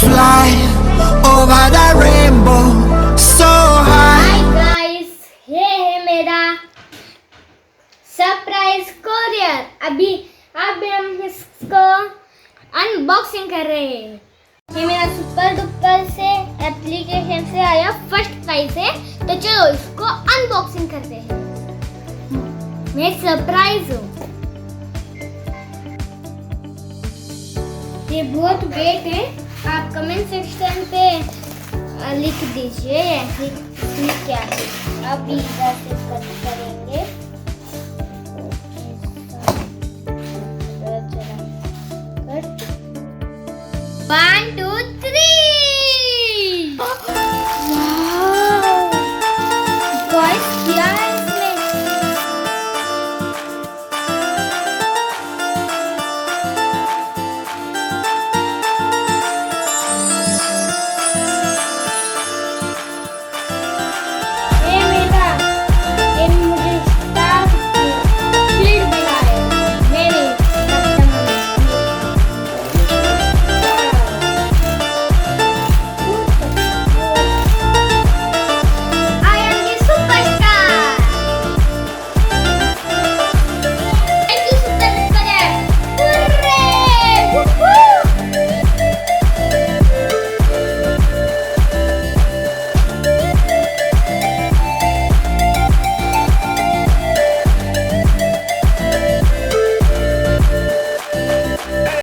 fly over the rainbow so high. Hi guys, ये है मेरा सरप्राइज कोरियर। अभी हम इसको अनबॉक्सिंग कर रहे हैं। ये मेरा सुपर डुपर से एप्लीकेशन से आया फर्स्ट प्राइज है, तो चलो इसको अनबॉक्सिंग करते हैं। मैं सरप्राइज हूँ। ये बहुत वेट है। आप कमेंट सेक्शन पे लिख दीजिए इसमें क्या है। अब इधर से कट करेंगे। 1 2